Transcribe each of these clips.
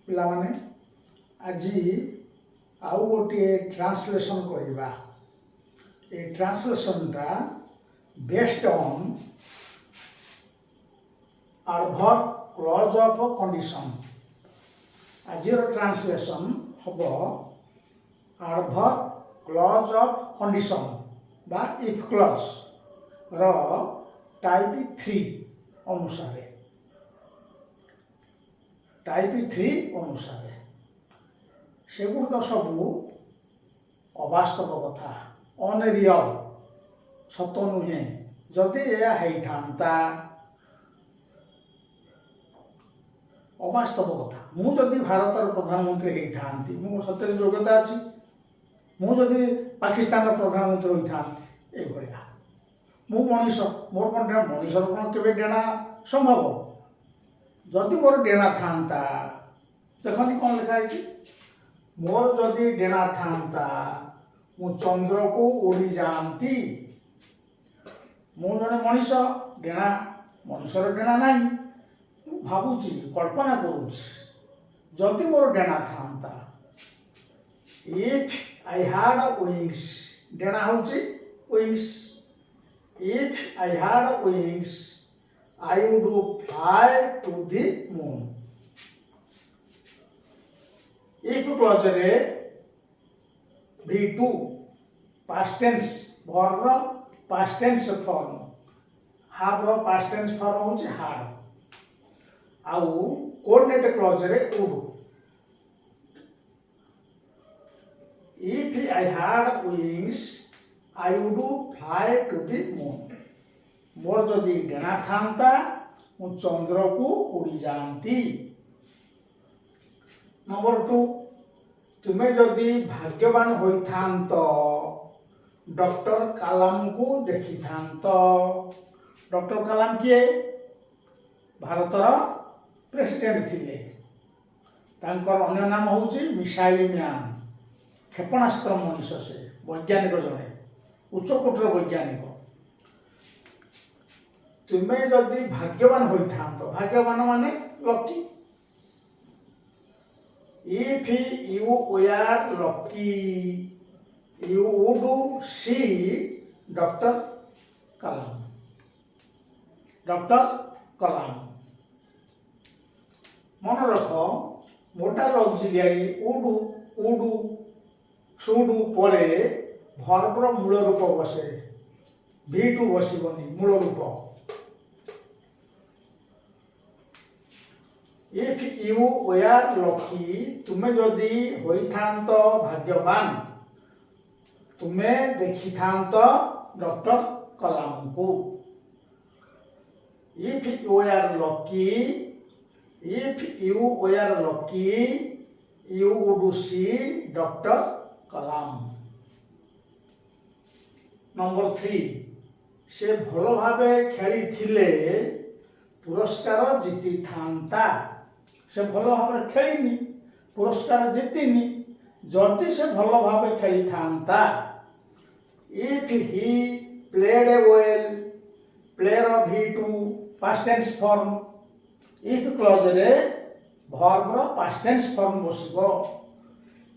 ପିଲାମାନେ ଆଜି ଆଉ ଗୋଟିଏ ଟ୍ରାନ୍ସଲେସନ୍ କରିବା। ଏ ଟ୍ରାନ୍ସଲେସନ୍ଟା based on adverb clause of condition. ଆଜିର ଟ୍ରାନ୍ସଲେସନ୍ ହେବ ଆଡ଼ଭର୍ବ କ୍ଲଜ୍ ଅଫ୍ କଣ୍ଡିସନ୍ ବା ଇଫ୍ କ୍ଲଜ୍ ର ଟାଇପ୍ 3 ଅନୁସାରେ। ଟାଇପ୍ 3 ଅନୁସାରେ ସେଗୁଡ଼ିକ ସବୁ ଅବାସ୍ତବ କଥା, ଅନରିଅଲ୍, ସତ ନୁହେଁ। ଯଦି ଏହା ହେଇଥାନ୍ତା, ଅବାସ୍ତବ କଥା। ମୁଁ ଯଦି ଭାରତର ପ୍ରଧାନମନ୍ତ୍ରୀ ହେଇଥାନ୍ତି, ମୋର ସତରେ ଯୋଗ୍ୟତା ଅଛି। ମୁଁ ଯଦି ପାକିସ୍ତାନର ପ୍ରଧାନମନ୍ତ୍ରୀ ହୋଇଥାନ୍ତି, ଏଇଭଳିଆ। ମୁଁ ମଣିଷ, ମୋର କ'ଣ ମଣିଷର କ'ଣ କେବେ ଡେଣା ସମ୍ଭବ? ଯଦି ମୋର ଡେଣା ଥାନ୍ତା, ଦେଖନ୍ତି କ'ଣ ଲେଖା ହେଇଛି, ମୋର ଯଦି ଡେଣା ଥାନ୍ତା ମୁଁ ଚନ୍ଦ୍ରକୁ ଉଡ଼ି ଯାଆନ୍ତି। ମୁଁ ଜଣେ ମଣିଷ, ଡେଣା, ମଣିଷର ଡେଣା ନାହିଁ। ମୁଁ ଭାବୁଛି, କଳ୍ପନା କରୁଛି, ଯଦି ମୋର ଡେଣା ଥାନ୍ତା, ଇଫ୍ ଆଇ ହ୍ୟାଡ୍ ୱିଙ୍ଗସ୍, ଡେଣା ହେଉଛି wings. If I had wings I would fly to the moon. If clause रे V2 past tense verb ର past tense form, have ର past tense form ହେଉଛି had, ଆଉ coordinate clause ରେ would. If I had wings I would fly to the moon. ମୋର ଯଦି ଡେଣା ଥାନ୍ତା ମୁଁ ଚନ୍ଦ୍ରକୁ ଉଡ଼ି ଯାଆନ୍ତି। ନମ୍ବର 2, ତୁମେ ଯଦି ଭାଗ୍ୟବାନ ହୋଇଥାନ୍ତ ଡକ୍ଟର କାଲାମଙ୍କୁ ଦେଖିଥାନ୍ତ। ଡକ୍ଟର କାଲାମ କିଏ? ଭାରତର ପ୍ରେସିଡେଣ୍ଟ ଥିଲେ। ତାଙ୍କର ଅନ୍ୟ ନାମ ହେଉଛି ମିସାଇଲ ମ୍ୟାନ, କ୍ଷେପଣାସ୍ତ୍ର ମଣିଷ। ସେ ବୈଜ୍ଞାନିକ, ଜଣେ ଉଚ୍ଚକୋଟୀର ବୈଜ୍ଞାନିକ। ତୁମେ ଯଦି ଭାଗ୍ୟବାନ ହୋଇଥାନ୍ତ, ଭାଗ୍ୟବାନ ମାନେ lucky. If you were lucky you would see Dr. Kalam. Dr. Kalam ମନେ ରଖ, ମୋଟାଲ ଅକ୍ସିଲିଆରୀ would should ପରେ ଭର୍ବର ମୂଳ ରୂପ ବସେ। V2 ବସିବନି, ମୂଳ ରୂପ। If you were lucky, ତୁମେ ଯଦି ହୋଇଥାନ୍ତ ଭାଗ୍ୟବାନ, ତୁମେ ଦେଖିଥାନ୍ତ ଡକ୍ଟର କଲାମଙ୍କୁ। If you were lucky you would see Dr. Kalam. Number 3, ସେ ଭଲ ଭାବେ ଖେଳିଥିଲେ ପୁରସ୍କାର ଜିତିଥାନ୍ତା। ସେ ଭଲ ଭାବରେ ଖେଳିନି, ପୁରସ୍କାର ଜିତିନି। ଯଦି ସେ ଭଲ ଭାବେ ଖେଳିଥାନ୍ତା, if he played well, player V2 past tense form, if clause ରେ verb ର past tense form ବସିବ।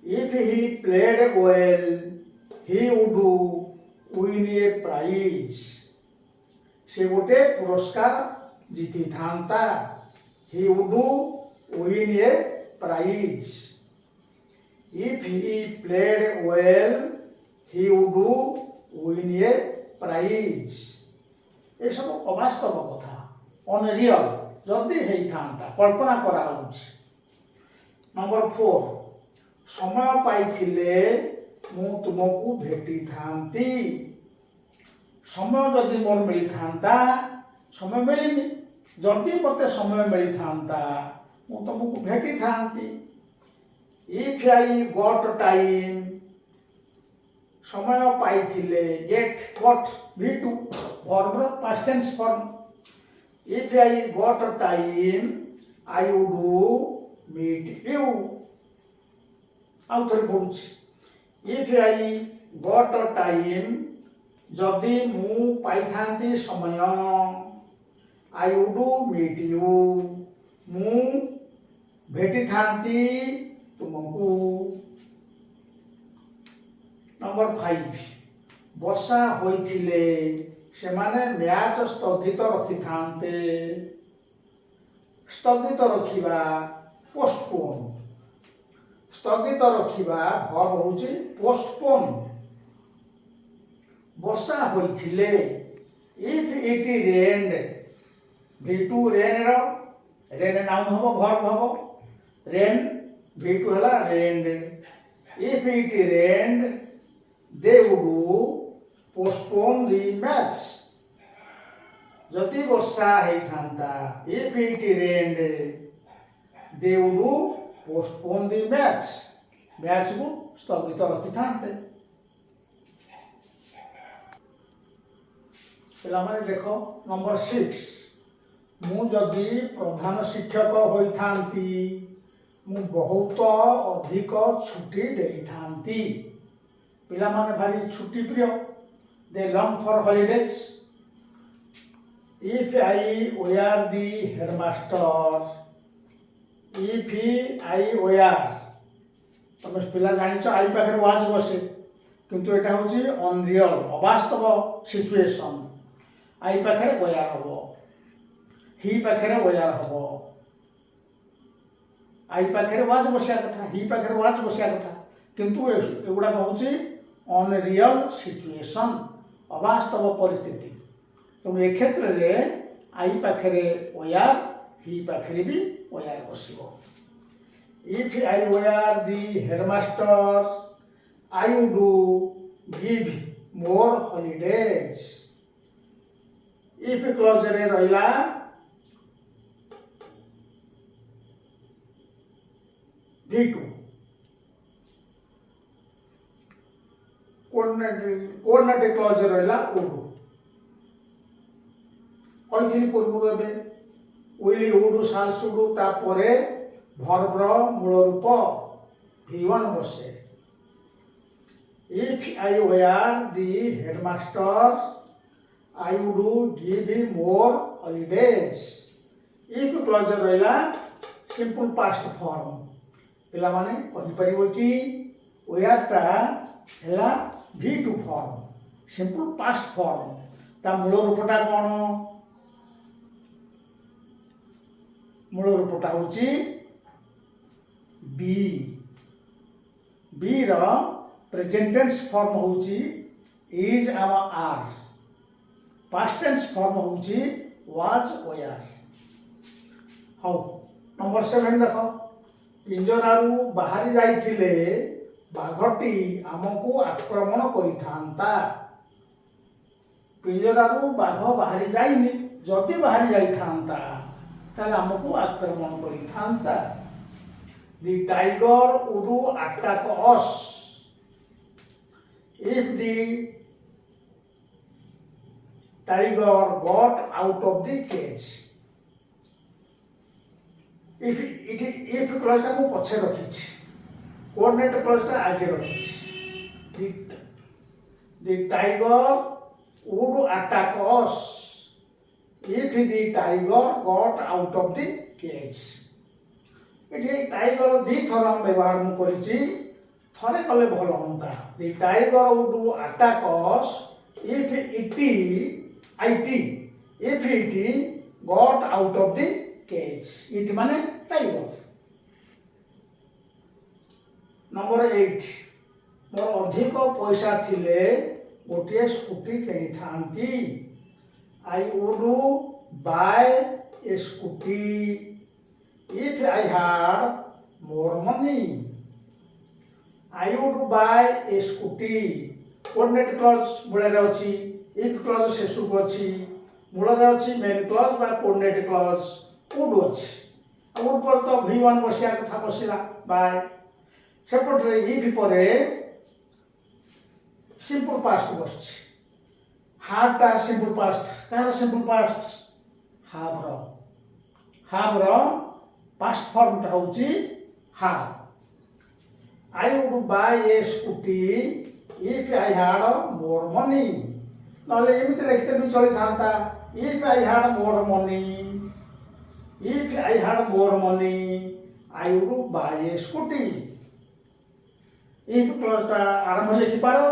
if he played well he would win a prize. ସେ ଗୋଟେ ପୁରସ୍କାର ଜିତିଥାନ୍ତା। he would win a prize. If he played well he would win a prize. ଏସବୁ ଅବାସ୍ତବ କଥା, ଅନରିଅଲ୍। ଯଦି ହେଇଥାନ୍ତା, କଳ୍ପନା କରାଯାଉଛି। ନମ୍ବର 4, ସମୟ ପାଇଥିଲେ ମୁଁ ତୁମକୁ ଭେଟିଥାନ୍ତି। ସମୟ ଯଦି ମୋର ମିଳିଥାନ୍ତା, ସମୟ ମିଳିନି। ଯଦି ମୋତେ ସମୟ ମିଳିଥାନ୍ତା ମୁଁ ତୁମକୁ ଭେଟିଥାନ୍ତି। If I got time, ସମୟ ପାଇଥିଲେ, get got V2 verb ର past tense form. If I got time I would meet you. ଆଉ ଥରେ ପଢୁଛି। If I got time, ଯଦି ମୁଁ ପାଇଥାନ୍ତି ସମୟ, I would meet you, ମୁଁ भेटी थांती तुमको। नंबर 5 वर्षा होइथिले सेमाने मैच स्थगित रखि थांते। स्थगित रखिबा पोस्टपोन। स्थगित रखिबा वर्ब होउची पोस्टपोन। वर्षा होइथिले if it rained V2 rain रो रेन नाउन हबो वर्ब हबो रेन V2 हला rained. If it rained they would postpone the match. जदि वर्षा हेई थांता if it rained they would postpone the match. Match को स्थगित रखि थांते। पिलामाने देखो नंबर 6 मु जदि प्रधान शिक्षक होई थांती मु बहुत अधिक छुट्टी देई थांती। पिलामाने भारी छुट्टी प्रिय they long for holidays. If I were the headmaster if I were तुम पिला जानिछ आई पाखे वाज बसे किंतु एटा होची अनरियल अवास्तव सिचुएशन। आई पाखे वेयर हबो ही पाखे वेयर हबो। आई पाखे वाज बसिया कथा ही पाखे वाज बसिया कथा किंतु एगुडा होची अनरियल सिचुएशन अवास्तव परिस्थिति। तेणु ए क्षेत्र में आई पाखे वेयर ही पाखे भी वेयर बसिबो। If I were the headmaster I would give more holidays. If clause रे रहिला V2 कोऑर्डिनेट क्लोज रहिला वुड। कहिथिनि पूर्व एबे विल वुड शाल शुड तापरे वर्ब रो मूल रूप V1 बसे। If I were the headmaster I would give him more holidays. If clause रहिला सिंपल पास्ट फॉर्म। पिला माने कहि परिबो कि वेयर ता हैला V2 form simple past form ता मूल रूपटा कोन मूल रूपटा होची बी। बी रो प्रेजेंट टेंस फॉर्म होची is am are. Past tense form होची वाज वेयर। हाउ नंबर 7 देखो पिंजरारू बाहरी जाइथिले बाघटी आमको आक्रमण करिथांता। पिंजरारू बाघ बाहरी जाइनी जदि बाहरी जाइथांता ताले आमको आक्रमण करिथांता। The tiger would attack us if the tiger got out of the cage। if clause टा को पछे रखिछि कोऑर्डिनेट क्लॉज टा आगे रखिछि। the tiger would attack us if the tiger got out of the cage। एठी टाइगर दी थर हम व्यवहार मु करिछि थरे कले भल होंता। the tiger would attack us if it got out of the cage। it माने टाइगर। नंबर 8 मोर अधिक पैसा थिले गोटे स्कूटी किनि थांती। I would buy a Scooty if I had more money। I would buy a scooty। Coordinate clause मूल रे अछि if क्लॉज शेषु को अछि मूल रे अछि मेन क्लॉज बा कोऑर्डिनेट क्लॉज वुड अछि। वुड पर तो V1 बसिया कथा बसिला बाय सेपट रे if परे सिंपल पास्ट बसछि। had ता सिंपल पास्ट का सिंपल पास्ट have रो पास्ट फॉर्म ता होची have। I would buy a scooty if I had more money। नले एमिति लिखते भी चली थांता if I had more money I would buy a scooty. If clause टा आरंभ लिखि पारो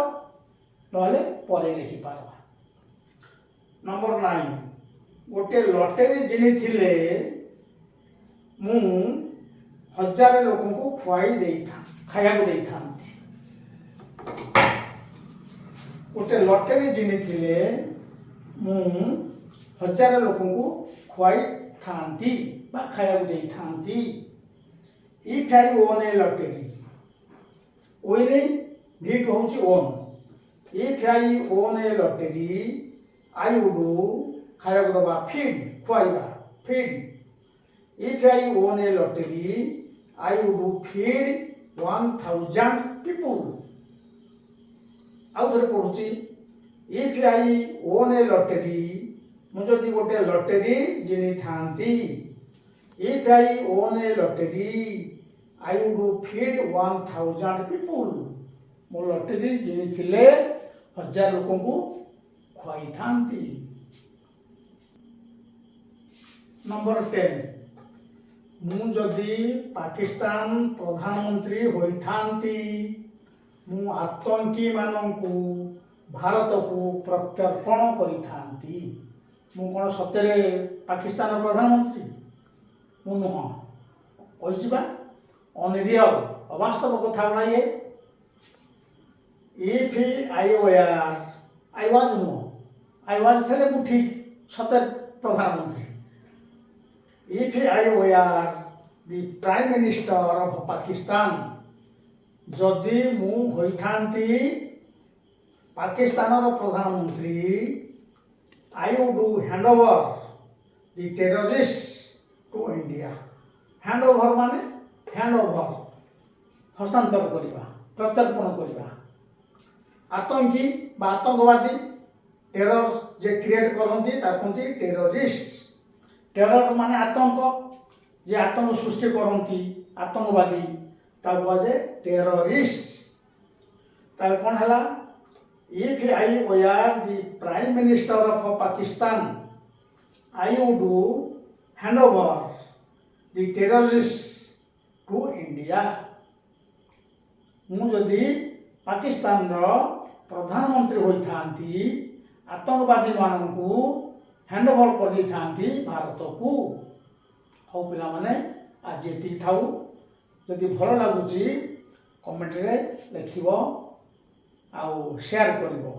नहले परे लिखि पारो। नंबर 9 गोटे लॉटरी जिनी थिले मु 1000 लोकन को खुआई देइथा खाया को देइथा। गोटे लॉटरी जिनी थिले मु 1000 लोकन को खुआई थांती बा खाया को देइथांती। If I won a lottery, winning V होउची own. If I won a lottery, I would खाया को दबा feed खुआइबा feed. If I won a lottery, I would feed 1000 people. आउ थरे पढुची If I won a lottery, मु जदि गोटे lottery जिनी थांती If I won a lottery, I would feed 1000 people. मो लॉटरी जिनी थिले 1000 लोगों को खुआई थांती। नंबर 10 मु जदि पाकिस्तान प्रधानमंत्री होई थांती मु आतंकी माननकु भारत को प्रत्यर्पण करि थांती। मु कोन सत्यरे पाकिस्तान प्रधानमंत्री मु नुह कहिबा अनरियल अवास्तव कथा गुड़ा ये। If I were I was no I was थे मु ठीक सत्य प्रधानमंत्री। If I were the Prime Minister of Pakistan जदि मु होई थांती पाकिस्तान प्रधानमंत्री I would hand over the terrorists to India. Hand over माने hand over हस्तांतर करिबा प्रत्यर्पण करिबा। आतंकी बा आतंकवादी टेरर जे क्रिएट करंती ताकंती टेररिस्ट। टेरर माने आतंक जे आतंक सृष्टि करंती आतंकवादी ताकवा जे टेररिस्ट। ताले कोन हला If I were the Prime Minister of Pakistan, I would hand over the terrorists to India. मु जदि पाकिस्तान रो प्रधानमंत्री होई थांती आतंकवादी माननकु हैंड ओवर कर दी थांती भारत को। हो पिला माने आज एति थाउ जदि भलो लागुची कमेंट रे लिखिबो आउ शेयर करिवो।